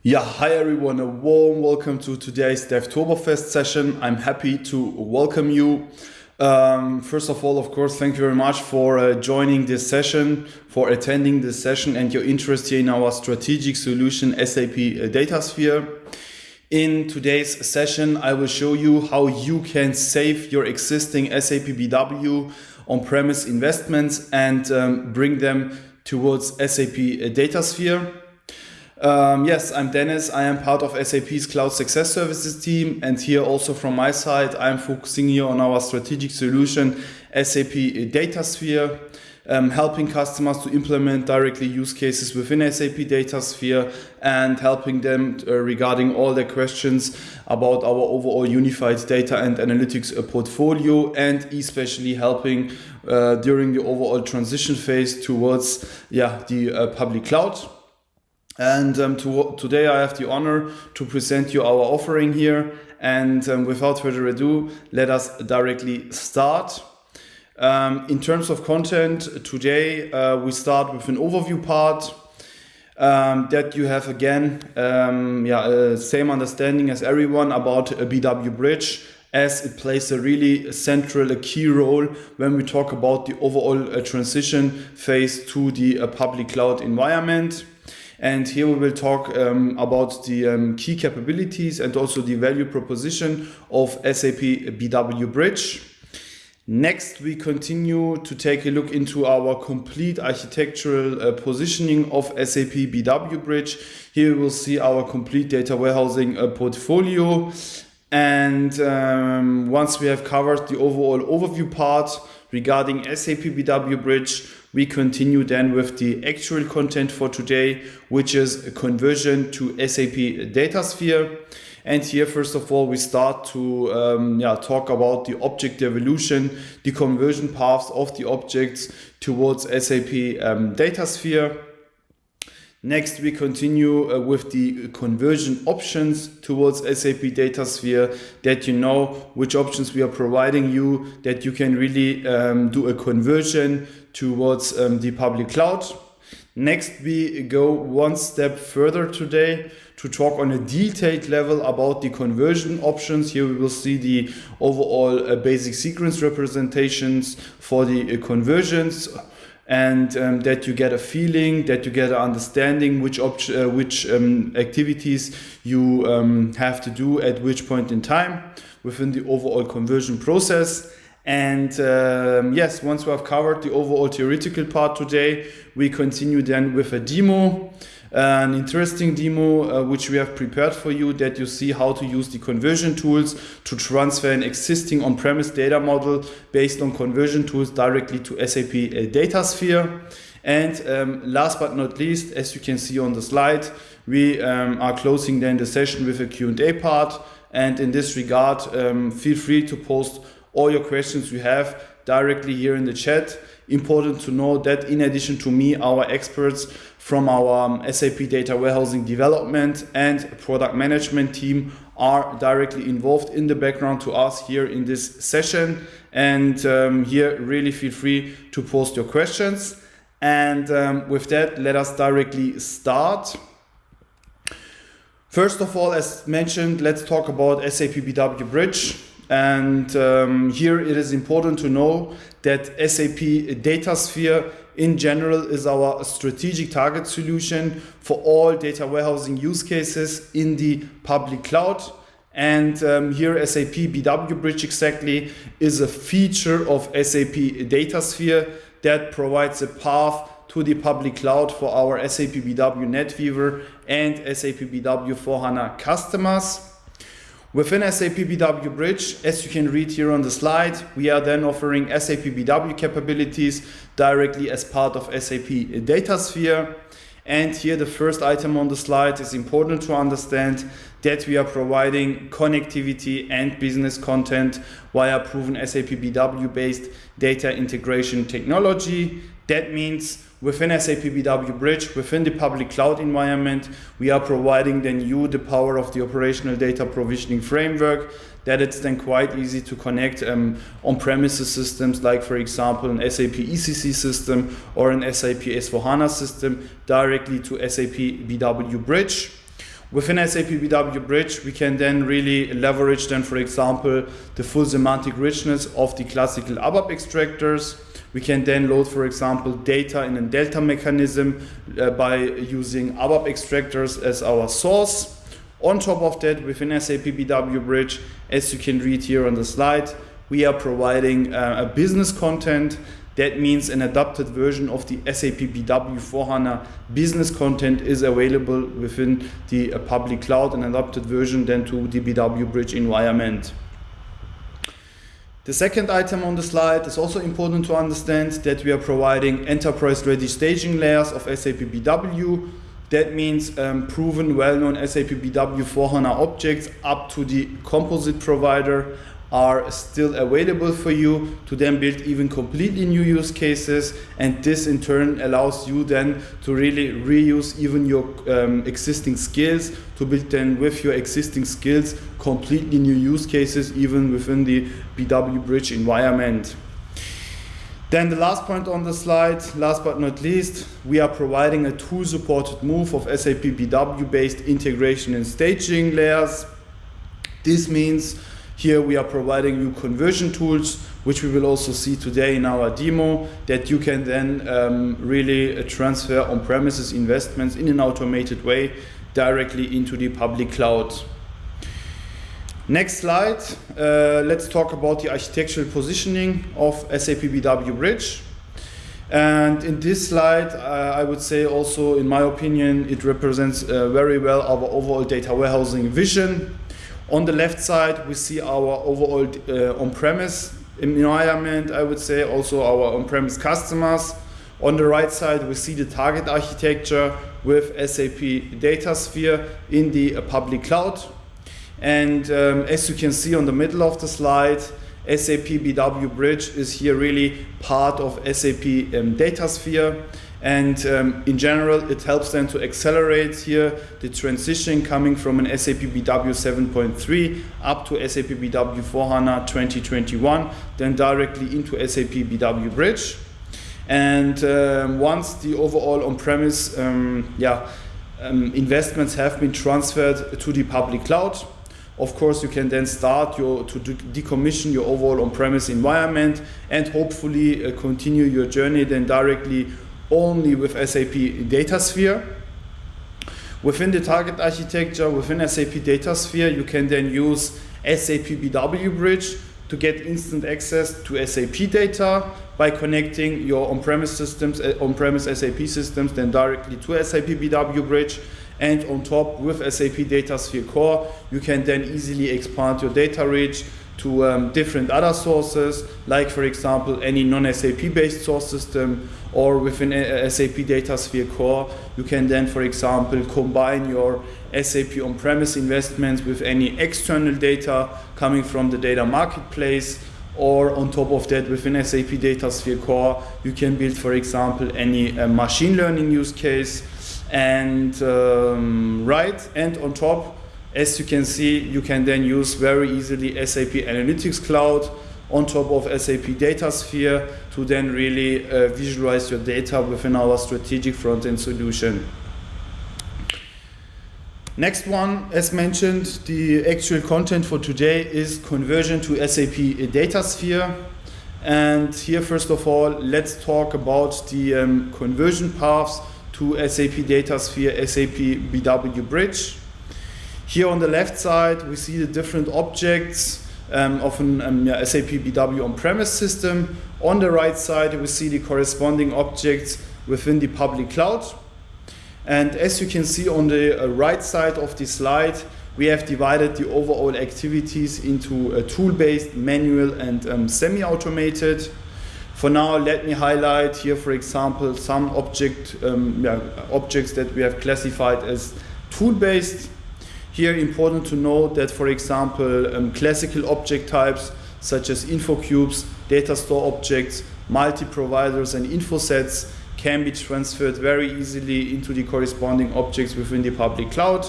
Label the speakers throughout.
Speaker 1: Yeah, hi everyone, a warm welcome to today's DevToberfest session. I'm happy to welcome you. First of all, of course, thank you very much for joining this session, for attending this session and your interest here in our strategic solution SAP Datasphere. In today's session, I will show you how you can save your existing SAP BW on-premise investments and bring them towards SAP Datasphere. Yes, I'm Deniz. I am part of SAP's Cloud Success Services team, and here also from my side, I'm focusing here on our strategic solution, SAP Datasphere, helping customers to implement directly use cases within SAP Datasphere and helping them regarding all their questions about our overall unified data and analytics portfolio, and especially helping during the overall transition phase towards the public cloud. And today I have the honor to present you our offering here. And without further ado, let us directly start. In terms of content, today we start with an overview part that you have again, same understanding as everyone about a BW Bridge, as it plays a really central, a key role when we talk about the overall transition phase to the public cloud environment. And here we will talk about the key capabilities and also the value proposition of SAP BW Bridge. Next, we continue to take a look into our complete architectural positioning of SAP BW Bridge. Here we will see our complete data warehousing portfolio. And once we have covered the overall overview part regarding SAP BW Bridge, we continue then with the actual content for today, which is a conversion to SAP Datasphere. And here, first of all, we start to talk about the object evolution, the conversion paths of the objects towards SAP Datasphere. Next, we continue with the conversion options towards SAP Datasphere, that you know which options we are providing you, that you can really do a conversion towards the public cloud. Next, we go one step further today to talk on a detailed level about the conversion options. Here we will see the overall basic sequence representations for the conversions, and that you get a feeling, that you get an understanding which activities you have to do at which point in time within the overall conversion process. And yes, once we have covered the overall theoretical part today, we continue then with a demo, an interesting demo which we have prepared for you, that you see how to use the conversion tools to transfer an existing on-premise data model based on conversion tools directly to SAP Datasphere. And last but not least, as you can see on the slide, we are closing then the session with a Q&A part. And in this regard, feel free to post all your questions you have directly here in the chat. Important to know that in addition to me, our experts from our SAP Data Warehousing Development and Product Management team are directly involved in the background to us here in this session. And here, really feel free to post your questions. And with that, let us directly start. First of all, as mentioned, let's talk about SAP BW Bridge. And here it is important to know that SAP Datasphere in general is our strategic target solution for all data warehousing use cases in the public cloud. And here SAP BW Bridge exactly is a feature of SAP Datasphere that provides a path to the public cloud for our SAP BW NetWeaver and SAP BW for HANA customers. Within SAP BW Bridge, as you can read here on the slide, we are then offering SAP BW capabilities directly as part of SAP Datasphere. And here the first item on the slide is important to understand that we are providing connectivity and business content via proven SAP BW based data integration technology. That means within SAP BW Bridge, within the public cloud environment, we are providing then you the power of the operational data provisioning framework, that it's then quite easy to connect on-premises systems like, for example, an SAP ECC system or an SAP S4HANA system directly to SAP BW Bridge. Within SAP BW Bridge, we can then really leverage then, for example, the full semantic richness of the classical ABAP extractors. We can then load, for example, data in a delta mechanism by using ABAP extractors as our source. On top of that, within SAP BW Bridge, as you can read here on the slide, we are providing a business content. That means an adapted version of the SAP BW S/4HANA business content is available within the public cloud, an adapted version then to the BW Bridge environment. The second item on the slide is also important to understand, that we are providing enterprise-ready staging layers of SAP BW. That means proven, well-known SAP BW S/4HANA objects up to the composite provider are still available for you to then build even completely new use cases, and this in turn allows you then to really reuse even your existing skills to build then with your existing skills completely new use cases even within the BW Bridge environment. Then the last point on the slide, last but not least, we are providing a tool-supported move of SAP BW-based integration and staging layers. This means here we are providing you conversion tools, which we will also see today in our demo, that you can then really transfer on-premises investments in an automated way directly into the public cloud. Next slide, let's talk about the architectural positioning of SAP BW Bridge. And in this slide, I would say also, in my opinion, it represents very well our overall data warehousing vision. On the left side, we see our overall on-premise environment, I would say, also our on-premise customers. On the right side, we see the target architecture with SAP Datasphere in the public cloud. And as you can see on the middle of the slide, SAP BW Bridge is here really part of SAP Datasphere. And in general, it helps them to accelerate here the transition coming from an SAP BW 7.3 up to SAP BW S/4HANA 2021, then directly into SAP BW Bridge. And once the overall on-premise investments have been transferred to the public cloud, of course, you can then start to decommission your overall on-premise environment and hopefully continue your journey then directly only with SAP Datasphere. Within the target architecture, within SAP Datasphere, you can then use SAP BW Bridge to get instant access to SAP data by connecting your on-premise systems, on-premise SAP systems, then directly to SAP BW Bridge. And on top, with SAP Datasphere Core, you can then easily expand your data reach to different other sources, like for example any non-SAP based source system, or within SAP Datasphere Core, you can then, for example, combine your SAP on-premise investments with any external data coming from the data marketplace, or on top of that, within SAP Datasphere Core, you can build, for example, any machine learning use case. And and on top, as you can see, you can then use very easily SAP Analytics Cloud on top of SAP Datasphere to then really visualize your data within our strategic front-end solution. Next one, as mentioned, the actual content for today is conversion to SAP Datasphere. And here, first of all, let's talk about the conversion paths to SAP Datasphere, SAP BW Bridge. Here on the left side, we see the different objects of an SAP BW on-premise system. On the right side, we see the corresponding objects within the public cloud. And as you can see on the right side of the slide, we have divided the overall activities into a tool-based, manual, and semi-automated. For now, let me highlight here, for example, some objects that we have classified as tool-based. Here, important to note that, for example, classical object types such as info cubes, data store objects, multi-providers, and info sets can be transferred very easily into the corresponding objects within the public cloud.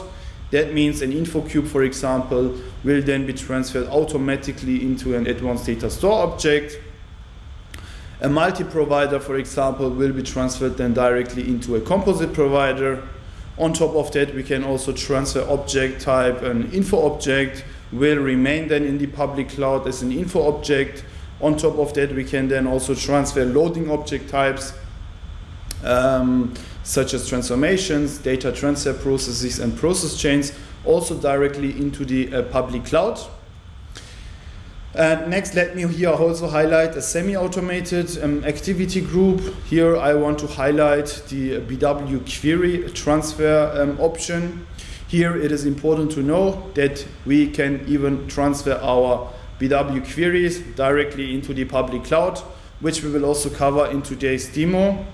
Speaker 1: That means an info cube, for example, will then be transferred automatically into an advanced data store object. A multi-provider, for example, will be transferred then directly into a composite provider. On top of that, we can also transfer object type. An info object will remain then in the public cloud as an info object. On top of that, we can then also transfer loading object types, such as transformations, data transfer processes, and process chains, also directly into the public cloud. Next, let me here also highlight a semi-automated activity group. Here I want to highlight the BW query transfer option. Here it is important to know that we can even transfer our BW queries directly into the public cloud, which we will also cover in today's demo.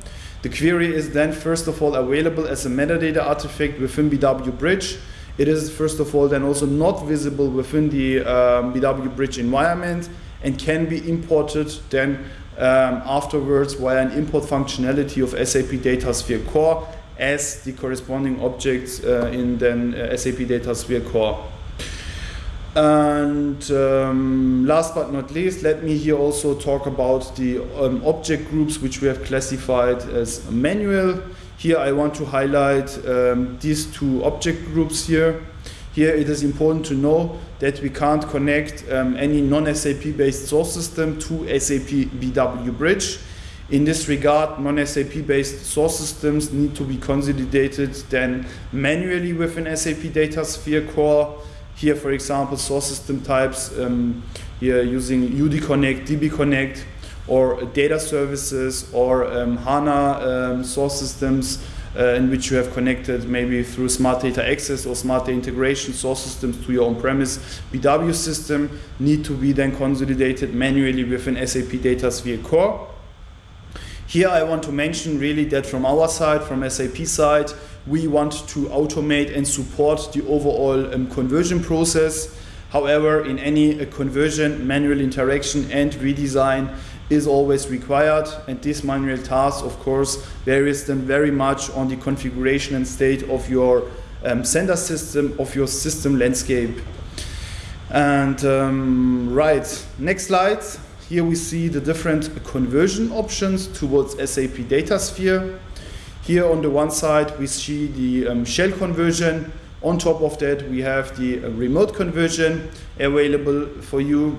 Speaker 1: The query is then first of all available as a metadata artifact within BW Bridge. It is first of all then also not visible within the BW Bridge environment and can be imported then afterwards via an import functionality of SAP Datasphere Core as the corresponding objects in then SAP Datasphere Core. And last but not least, let me here also talk about the object groups which we have classified as manual. Here I want to highlight these two object groups here. Here it is important to know that we can't connect any non-SAP based source system to SAP BW Bridge. In this regard, non-SAP based source systems need to be consolidated then manually within SAP Datasphere Core. Here, for example, source system types, here using UD Connect, DB Connect, or data services, or HANA source systems in which you have connected maybe through Smart Data Access or Smart Data Integration source systems to your on-premise BW system need to be then consolidated manually within SAP Datasphere Core. Here I want to mention really that from our side, from SAP side, we want to automate and support the overall conversion process. However, in any conversion, manual interaction and redesign is always required, and this manual task, of course, varies then very much on the configuration and state of your sender system, of your system landscape. And right, next slide. Here we see the different conversion options towards SAP Datasphere. Here on the one side we see the shell conversion. On top of that we have the remote conversion available for you.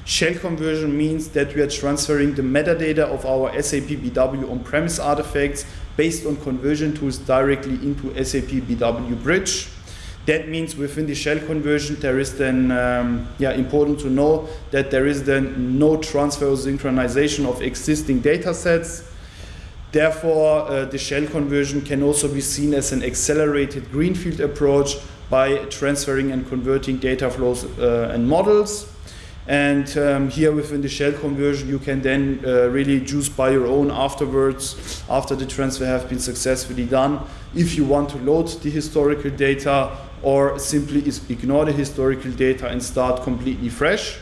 Speaker 1: Shell conversion means that we are transferring the metadata of our SAP BW on-premise artifacts based on conversion tools directly into SAP BW Bridge. That means within the shell conversion there is then important to know that there is then no transfer or synchronization of existing data sets. Therefore, the shell conversion can also be seen as an accelerated greenfield approach by transferring and converting data flows and models. And here within the shell conversion, you can then really choose by your own afterwards, after the transfer has been successfully done, if you want to load the historical data or simply ignore the historical data and start completely fresh.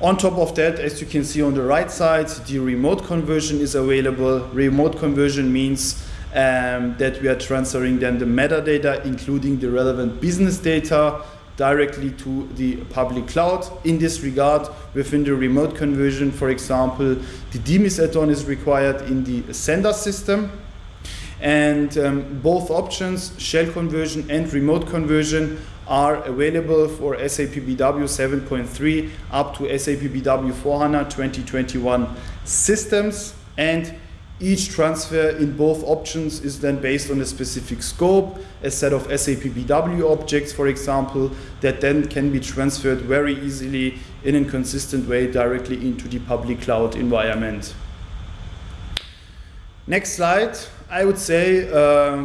Speaker 1: On top of that, as you can see on the right side, the remote conversion is available. Remote conversion means that we are transferring then the metadata, including the relevant business data, directly to the public cloud. In this regard, within the remote conversion, for example, the DMIS add-on is required in the sender system. And both options, shell conversion and remote conversion, are available for SAP BW 7.3 up to SAP BW 4HANA 2021 systems. And each transfer in both options is then based on a specific scope, a set of SAP BW objects, for example, that then can be transferred very easily in a consistent way directly into the public cloud environment. Next slide. I would say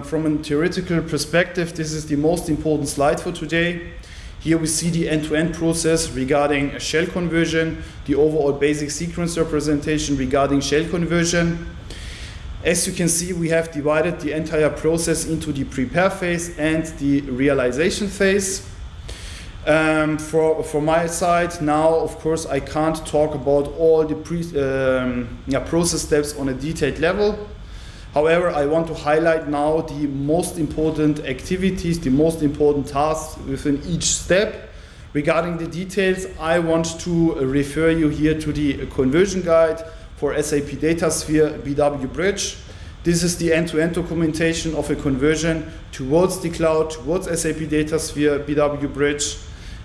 Speaker 1: from a theoretical perspective, this is the most important slide for today. Here we see the end-to-end process regarding a shell conversion, the overall basic sequence representation regarding shell conversion. As you can see, we have divided the entire process into the prepare phase and the realization phase. For my side now, of course, I can't talk about all the process steps on a detailed level. However, I want to highlight now the most important activities, the most important tasks within each step. Regarding the details, I want to refer you here to the conversion guide for SAP Datasphere BW Bridge. This is the end-to-end documentation of a conversion towards the cloud, towards SAP Datasphere, BW Bridge.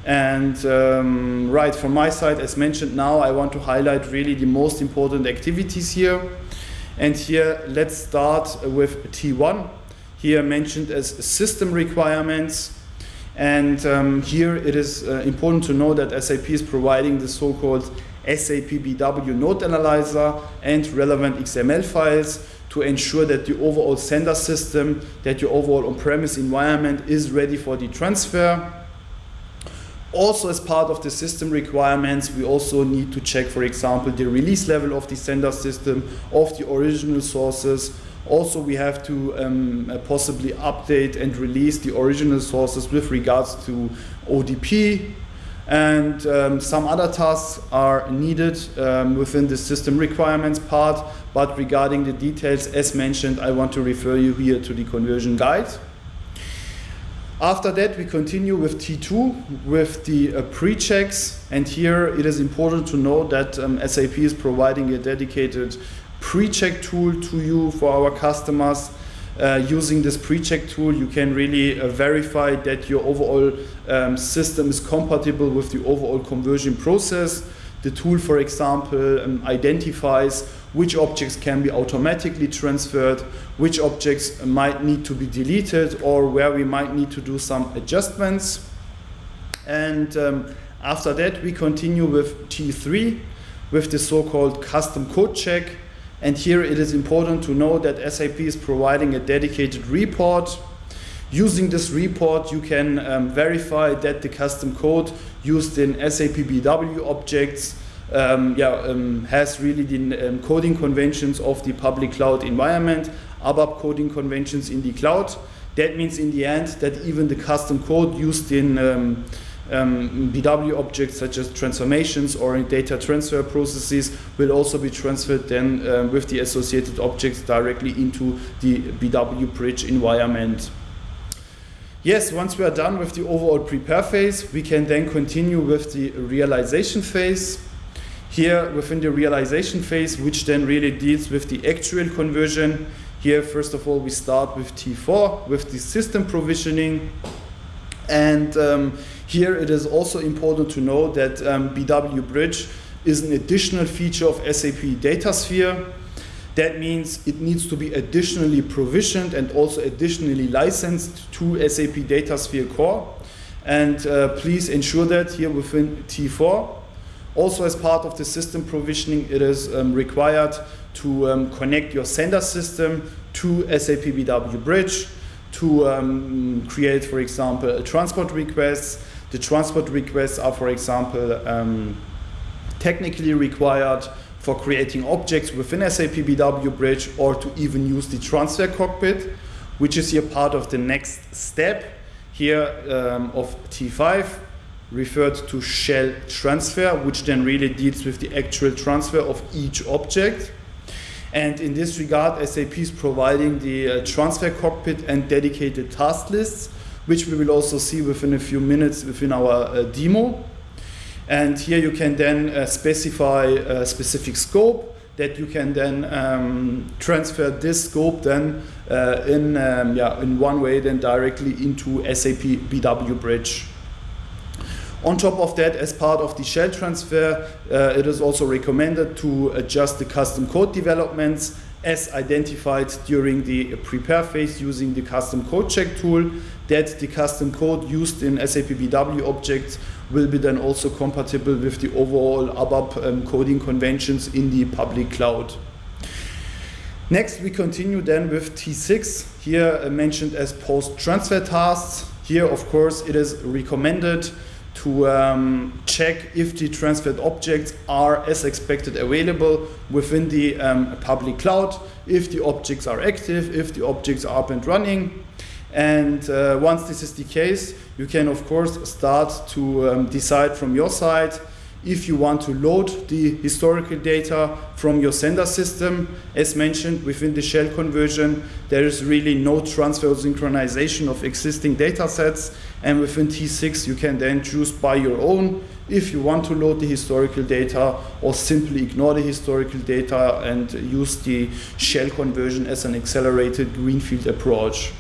Speaker 1: And right, from my side, as mentioned now, I want to highlight really the most important activities here. And here, let's start with T1, here mentioned as system requirements. And here it is important to know that SAP is providing the so-called SAP BW node analyzer and relevant XML files to ensure that the overall sender system, that your overall on-premise environment is ready for the transfer. Also, as part of the system requirements, we also need to check, for example, the release level of the sender system, of the original sources. Also, we have to possibly update and release the original sources with regards to ODP. And some other tasks are needed within the system requirements part. But regarding the details, as mentioned, I want to refer you here to the conversion guide. After that, we continue with T2, with the pre-checks. And here it is important to know that SAP is providing a dedicated pre-check tool to you for our customers. Using this pre-check tool, you can really verify that your overall system is compatible with the overall conversion process. The tool, for example, identifies which objects can be automatically transferred, which objects might need to be deleted, or where we might need to do some adjustments. And after that, we continue with T3, with the so-called custom code check. And here it is important to know that SAP is providing a dedicated report. Using this report, you can verify that the custom code used in SAP BW objects has really the coding conventions of the public cloud environment, ABAP coding conventions in the cloud. That means in the end that even the custom code used in BW objects such as transformations or in data transfer processes will also be transferred then with the associated objects directly into the BW Bridge environment. Yes, once we are done with the overall prepare phase, we can then continue with the realization phase. Here within the realization phase, which then really deals with the actual conversion. Here, first of all, we start with T4, with the system provisioning. And here it is also important to know that BW Bridge is an additional feature of SAP Datasphere. That means it needs to be additionally provisioned and also additionally licensed to SAP Datasphere Core. And please ensure that here within T4. Also, as part of the system provisioning, it is required to connect your sender system to SAP BW Bridge to create, for example, transport requests. The transport requests are, for example, technically required for creating objects within SAP BW Bridge or to even use the transfer cockpit, which is here part of the next step here of T5, referred to shell transfer, which then really deals with the actual transfer of each object. And in this regard, SAP is providing the transfer cockpit and dedicated task lists, which we will also see within a few minutes within our demo. And here you can then specify a specific scope that you can then transfer this scope then in one way then directly into SAP BW Bridge. On top of that, as part of the shell transfer, it is also recommended to adjust the custom code developments as identified during the prepare phase using the custom code check tool, that the custom code used in SAP BW objects will be then also compatible with the overall ABAP coding conventions in the public cloud. Next, we continue then with T6, here mentioned as post-transfer tasks. Here, of course, it is recommended to check if the transferred objects are as expected available within the public cloud, if the objects are active, if the objects are up and running. And once this is the case, you can of course start to decide from your side if you want to load the historical data from your sender system. As mentioned, within the shell conversion, there is really no transfer or synchronization of existing data sets. And within T6, you can then choose by your own if you want to load the historical data or simply ignore the historical data and use the shell conversion as an accelerated greenfield approach.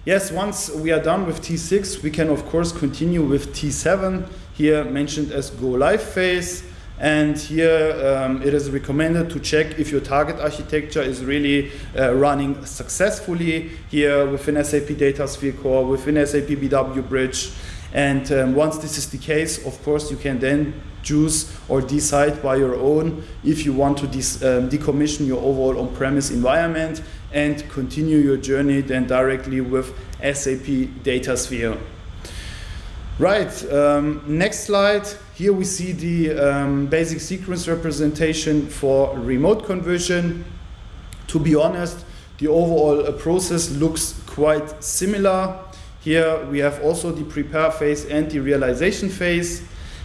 Speaker 1: Yes, once we are done with T6, we can of course continue with T7, here mentioned as go live phase. And here it is recommended to check if your target architecture is really running successfully here within SAP Datasphere Core, within SAP BW Bridge. And once this is the case, of course, you can then choose or decide by your own if you want to decommission your overall on-premise environment and continue your journey then directly with SAP Datasphere. Right, next slide. Here we see the basic sequence representation for remote conversion. To be honest, the overall process looks quite similar. Here we have also the prepare phase and the realization phase.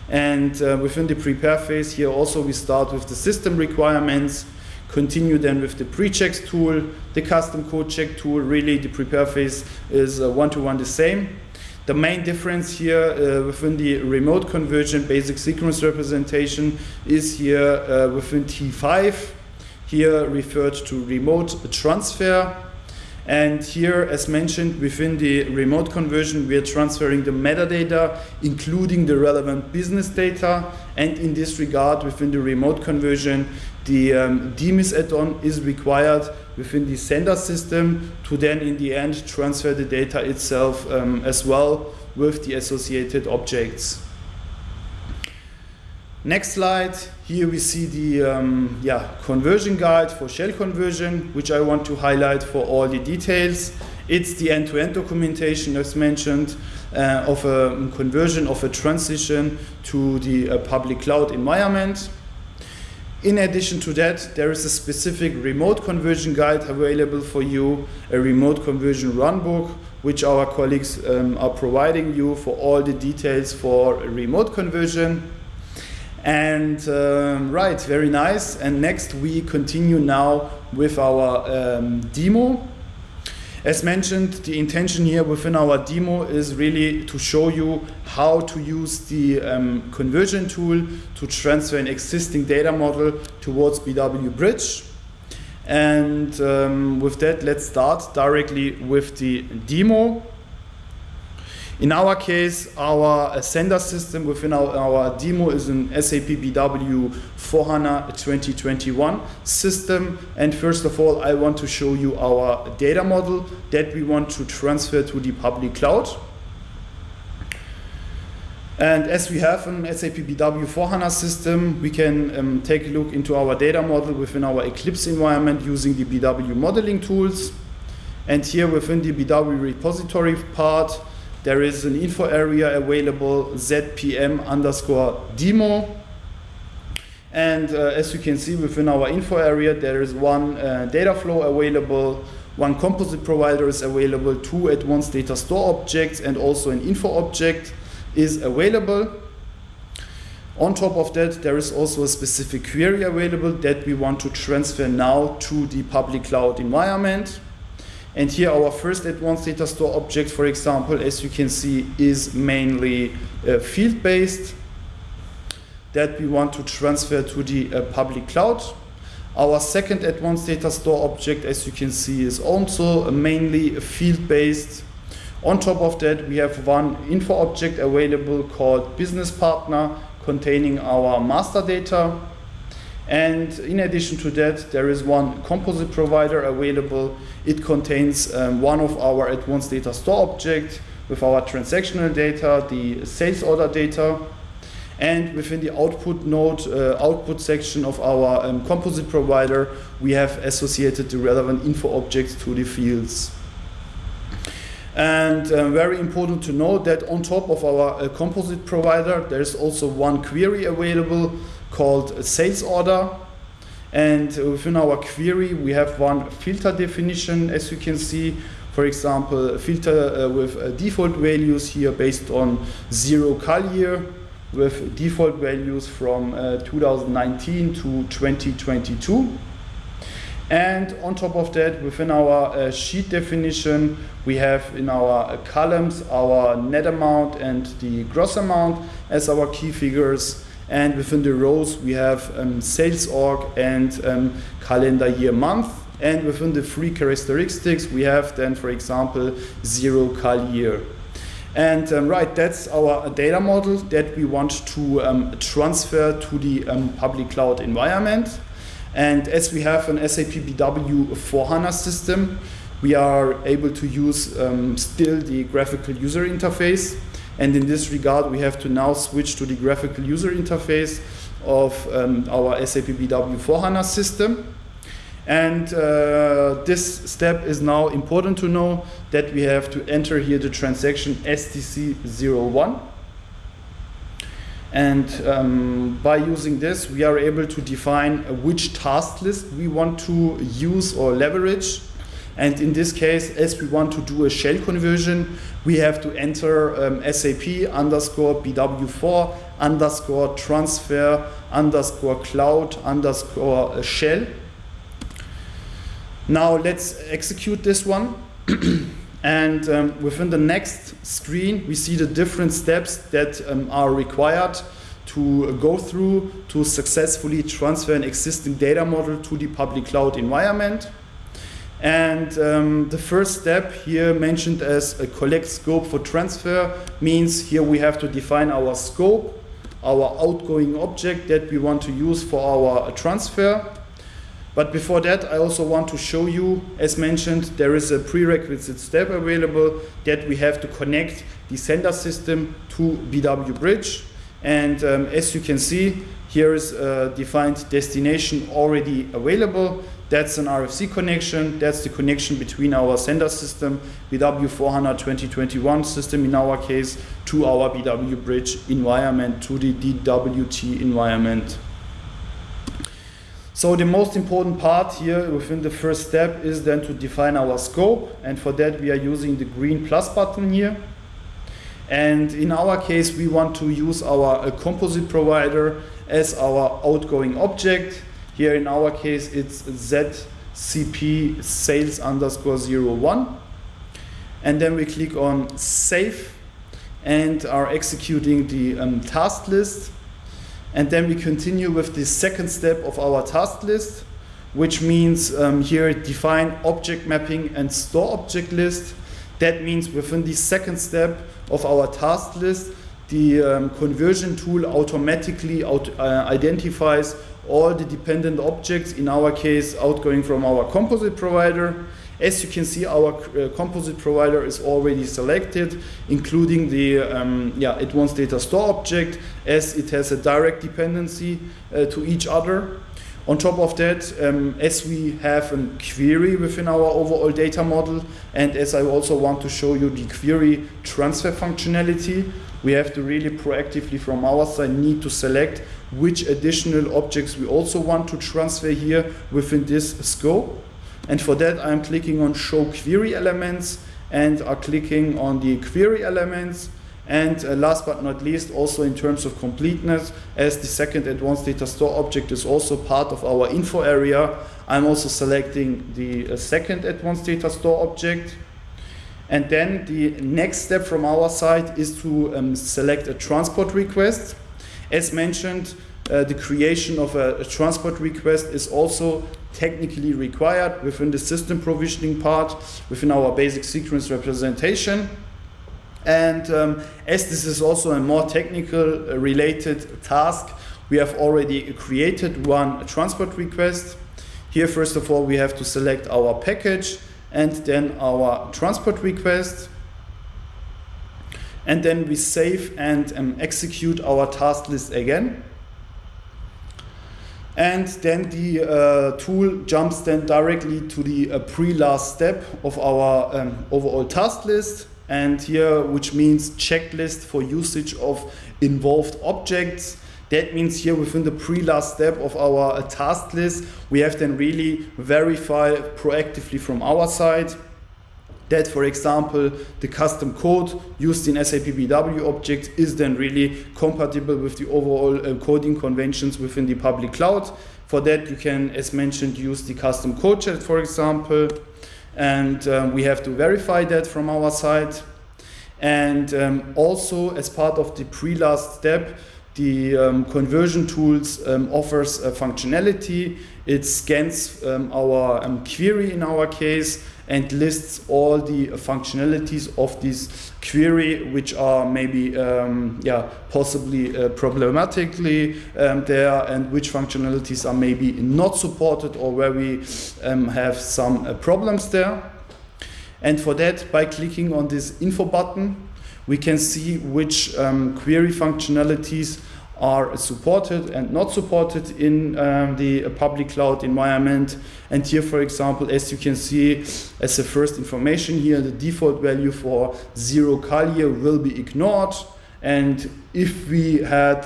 Speaker 1: And within the prepare phase, here also we start with the system requirements, continue then with the pre-checks tool, the custom code check tool. Really, the prepare phase is one-to-one the same. The main difference here within the remote conversion basic sequence representation is here within T5, here referred to remote transfer. And here, as mentioned, within the remote conversion, we are transferring the metadata, including the relevant business data. And in this regard, within the remote conversion, the DMIS add-on is required within the sender system to then, in the end, transfer the data itself as well with the associated objects. Next slide. Here we see the conversion guide for shell conversion, which I want to highlight for all the details. It's the end-to-end documentation, as mentioned, of a conversion of a transition to the public cloud environment. In addition to that, there is a specific remote conversion guide available for you, a remote conversion runbook, which our colleagues are providing you for all the details for remote conversion. And right, very nice. And next we continue now with our demo. As mentioned, the intention here within our demo is really to show you how to use the conversion tool to transfer an existing data model towards BW Bridge. And with that, let's start directly with the demo. In our case, our sender system within our demo is an SAP BW 4HANA 2021 system. And first of all, I want to show you our data model that we want to transfer to the public cloud. And as we have an SAP BW 4HANA system, we can take a look into our data model within our Eclipse environment using the BW modeling tools. And here within the BW repository part, there is an info area available, ZPM_demo. And as you can see within our info area, there is one data flow available, one composite provider is available, 2 advanced data store objects, and also an info object is available. On top of that, there is also a specific query available that we want to transfer now to the public cloud environment. And here our first advanced data store object, for example, as you can see, is mainly field-based that we want to transfer to the public cloud. Our second advanced data store object, as you can see, is also mainly field-based. On top of that, we have one info object available called business partner containing our master data. And in addition to that, there is one composite provider available. It contains one of our advanced data store objects with our transactional data, the sales order data. And within the output node, output section of our composite provider, we have associated the relevant info objects to the fields. And very important to note that on top of our composite provider, there's also one query available called sales order. And within our query, we have one filter definition, as you can see. For example, a filter with default values here based on 0 cal year. with default values from 2019 to 2022. And on top of that, within our sheet definition, we have in our columns our net amount and the gross amount as our key figures. And within the rows, we have sales org and calendar year month. And within the three characteristics, we have then, for example, 0 cal year. And right, that's our data model that we want to transfer to the public cloud environment. And as we have an SAP BW S/4HANA system, we are able to use still the graphical user interface. And in this regard, we have to now switch to the graphical user interface of our SAP BW S/4HANA system. And this step is now important to know that we have to enter here the transaction STC01. And by using this, we are able to define which task list we want to use or leverage. And in this case, as we want to do a shell conversion, we have to enter SAP underscore BW4 underscore transfer underscore cloud underscore shell. Now let's execute this one. And within the next screen, we see the different steps that are required to go through to successfully transfer an existing data model to the public cloud environment. And the first step here mentioned as a collect scope for transfer means here we have to define our scope, our outgoing object that we want to use for our transfer. But before that, I also want to show you, as mentioned, there is a prerequisite step available that we have to connect the sender system to BW Bridge. And as you can see, here is a defined destination already available. That's an RFC connection. That's the connection between our sender system, BW S/4HANA 2021 system in our case, to our BW Bridge environment, to the DWT environment. So the most important part here within the first step is then to define our scope. And for that, we are using the green plus button here. And in our case, we want to use our composite provider as our outgoing object. Here in our case, it's ZCP sales underscore 01. And then we click on save and are executing the task list. And then we continue with the second step of our task list, which means here define object mapping and store object list. That means within the second step of our task list, the conversion tool automatically identifies all the dependent objects, in our case outgoing from our composite provider. As you can see, our composite provider is already selected, including the advanced data store object, as it has a direct dependency to each other. On top of that, as we have a query within our overall data model, and as I also want to show you the query transfer functionality, we have to really proactively from our side need to select which additional objects we also want to transfer here within this scope. And for that, I'm clicking on Show Query Elements and are clicking on the query elements. And last but not least, also in terms of completeness, as the second advanced data store object is also part of our info area, I'm also selecting the second advanced data store object. And then the next step from our side is to select a transport request. As mentioned, the creation of a transport request is also technically required within the system provisioning part, within our basic sequence representation. And as this is also a more technical related task, we have already created one transport request. Here, first of all, we have to select our package and then our transport request. And then we save and execute our task list again. And then the tool jumps then directly to the pre-last step of our overall task list. And here, which means checklist for usage of involved objects. That means here within the pre-last step of our task list, we have then really verify proactively from our side that, for example, the custom code used in SAP BW objects is then really compatible with the overall coding conventions within the public cloud. For that, you can, as mentioned, use the custom code chat, for example, and we have to verify that from our side. And also, as part of the pre-last step, the conversion tools offers a functionality. It scans our query in our case and lists all the functionalities of this query, which are maybe possibly problematically there, and which functionalities are maybe not supported or where we have some problems there. And for that, by clicking on this info button, we can see which query functionalities are supported and not supported in the public cloud environment. And here, for example, as you can see, as the first information here, the default value for 0 Kaliye will be ignored. And if we had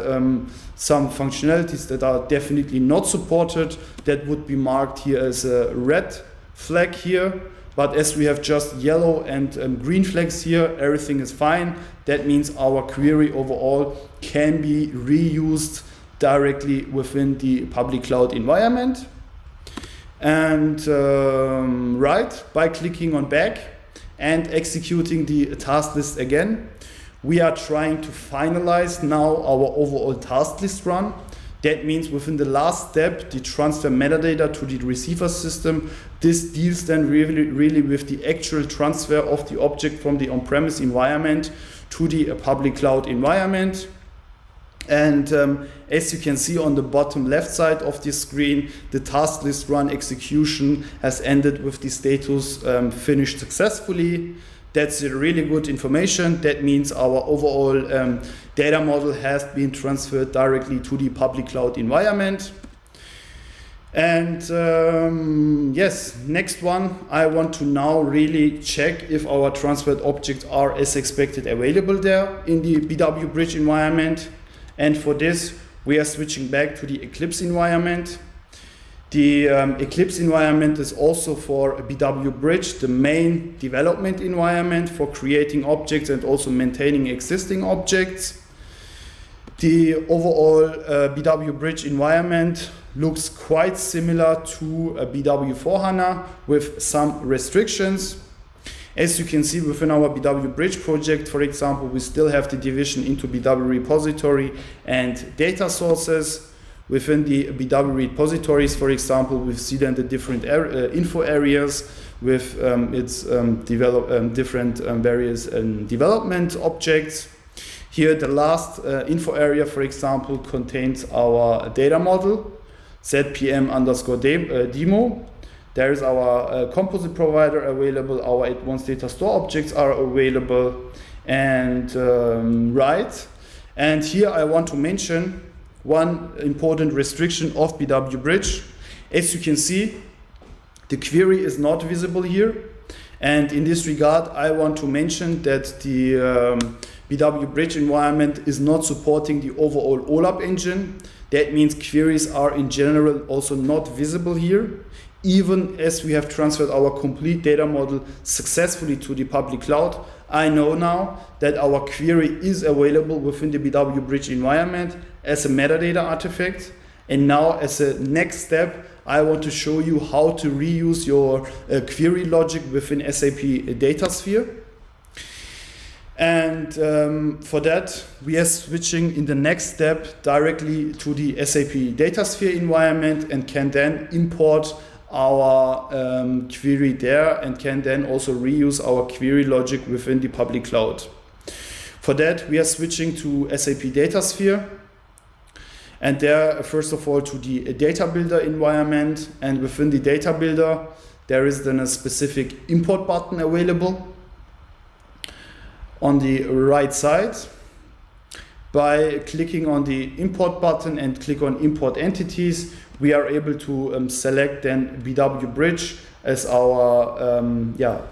Speaker 1: some functionalities that are definitely not supported, that would be marked here as a red flag here. But as we have just yellow and green flags here, everything is fine. That means our query overall can be reused directly within the public cloud environment. And by clicking on back and executing the task list again, we are trying to finalize now our overall task list run. That means within the last step, the transfer metadata to the receiver system, this deals then really with the actual transfer of the object from the on-premise environment to the public cloud environment. And as you can see on the bottom left side of the screen, the task list run execution has ended with the status finished successfully. That's really good information. That means our overall data model has been transferred directly to the public cloud environment. And yes, next one, I want to now really check if our transferred objects are as expected available there in the BW Bridge environment. And for this, we are switching back to the Eclipse environment. The Eclipse environment is also for BW Bridge, the main development environment for creating objects and also maintaining existing objects. The overall BW Bridge environment looks quite similar to a BW for HANA with some restrictions. As you can see within our BW Bridge project, for example, we still have the division into BW repository and data sources. Within the BW repositories, for example, we see then the different info areas with its different various development objects. Here, the last info area, for example, contains our data model, ZPM_demo. There is our composite provider available, our advanced data store objects are available, and And here I want to mention one important restriction of BW Bridge. As you can see, the query is not visible here. And in this regard, I want to mention that the BW Bridge environment is not supporting the overall OLAP engine. That means queries are in general also not visible here, even as we have transferred our complete data model successfully to the public cloud. I know now that our query is available within the BW Bridge environment as a metadata artifact. And now as a next step, I want to show you how to reuse your query logic within SAP Datasphere. And for that, we are switching in the next step directly to the SAP Datasphere environment and can then import our query there and can then also reuse our query logic within the public cloud. For that, we are switching to SAP Datasphere. And there, first of all, to the data builder environment. And within the data builder, there is then a specific import button available on the right side. By clicking on the import button and click on import entities, we are able to select then BW Bridge as our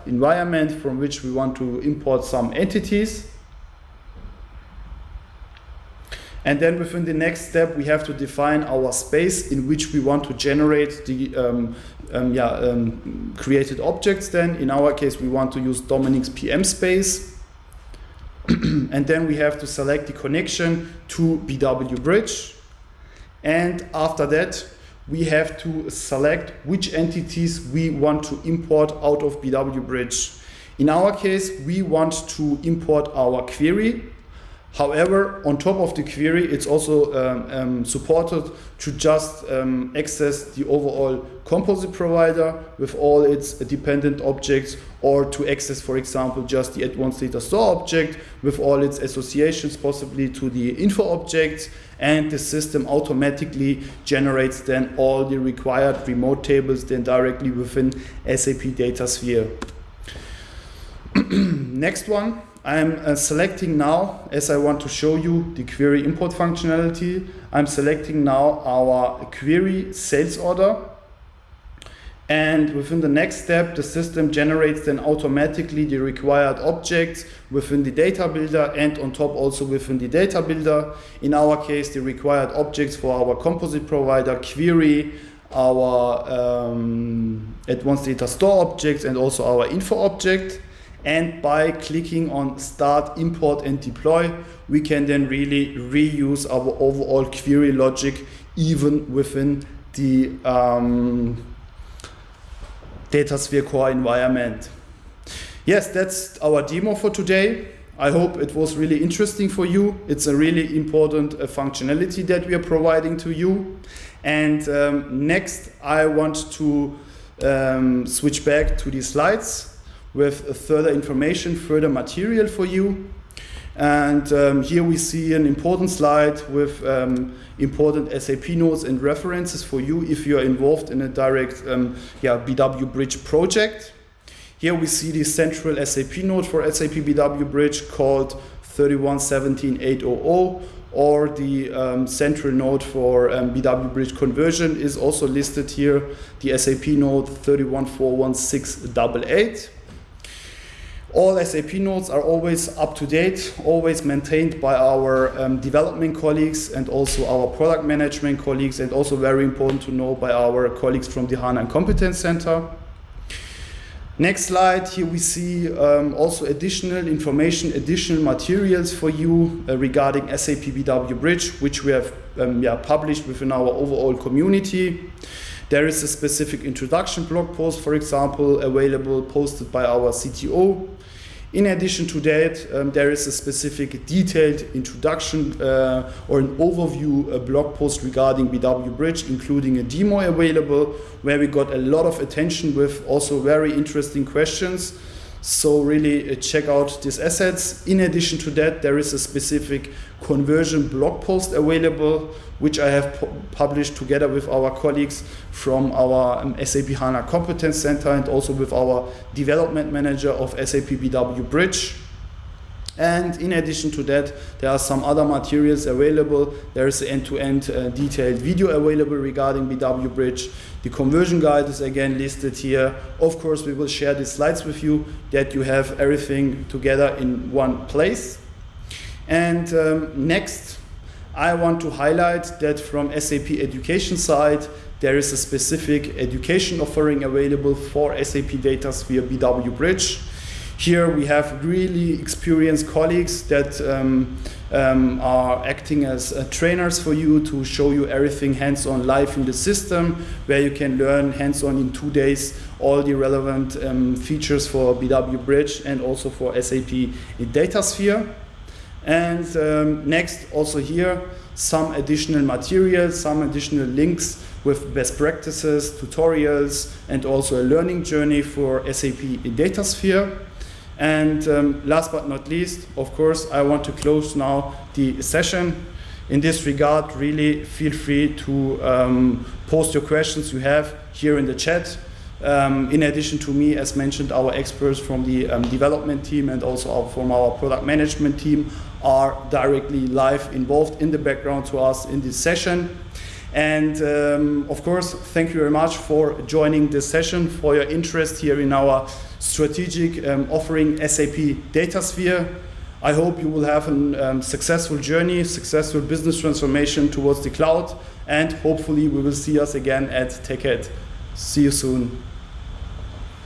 Speaker 1: environment from which we want to import some entities. And then within the next step, we have to define our space in which we want to generate the created objects then. In our case, we want to use Dominic's PM space. And then we have to select the connection to BW Bridge. And after that, we have to select which entities we want to import out of BW Bridge. In our case, we want to import our query. However, on top of the query, it's also supported to just access the overall composite provider with all its dependent objects, or to access, for example, just the advanced data store object with all its associations, possibly to the info objects, and the system automatically generates then all the required remote tables then directly within SAP Datasphere. Next one. I'm selecting now, as I want to show you the query import functionality, I'm selecting now our query sales order. And within the next step, the system generates then automatically the required objects within the data builder, and on top also within the data builder. In our case, the required objects for our composite provider query, our advanced data store objects, and also our info object. And by clicking on Start, Import and Deploy, we can then really reuse our overall query logic even within the Datasphere core environment. Yes, that's our demo for today. I hope it was really interesting for you. It's a really important functionality that we are providing to you. And next, I want to switch back to the slides with further information, further material for you. And here we see an important slide with important SAP notes and references for you if you are involved in a direct BW Bridge project. Here we see the central SAP node for SAP BW Bridge called 31.17.800, or the central node for BW Bridge conversion is also listed here, the SAP node 31.41688. All SAP nodes are always up to date, always maintained by our development colleagues and also our product management colleagues, and also very important to know by our colleagues from the HANA Competence Center. Next slide, here we see also additional information, additional materials for you regarding SAP BW Bridge, which we have published within our overall community. There is a specific introduction blog post, for example, available, posted by our CTO. In addition to that, there is a specific detailed introduction or an overview blog post regarding BW Bridge, including a demo available, where we got a lot of attention with also very interesting questions. So really check out these assets. In addition to that, there is a specific conversion blog post available, which I have published together with our colleagues from our SAP HANA Competence Center and also with our development manager of SAP BW Bridge. And in addition to that, there are some other materials available. There is an end-to-end detailed video available regarding BW Bridge. The conversion guide is again listed here. Of course, we will share the slides with you, that you have everything together in one place. And next, I want to highlight that from SAP education side, there is a specific education offering available for SAP Datasphere BW Bridge. Here we have really experienced colleagues that are acting as trainers for you to show you everything hands-on live in the system, where you can learn hands-on in 2 days all the relevant features for BW Bridge and also for SAP Datasphere. And next, also here, some additional materials, some additional links with best practices, tutorials, and also a learning journey for SAP Datasphere. And last but not least, of course, I want to close now the session. In this regard, really feel free to post your questions you have here in the chat. In addition to me, as mentioned, our experts from the development team and also from our product management team are directly live involved in the background to us in this session. And of course, thank you very much for joining this session, for your interest here in our strategic offering SAP Datasphere. I hope you will have a successful journey, successful business transformation towards the cloud, and hopefully we will see us again at TechEd. See you soon.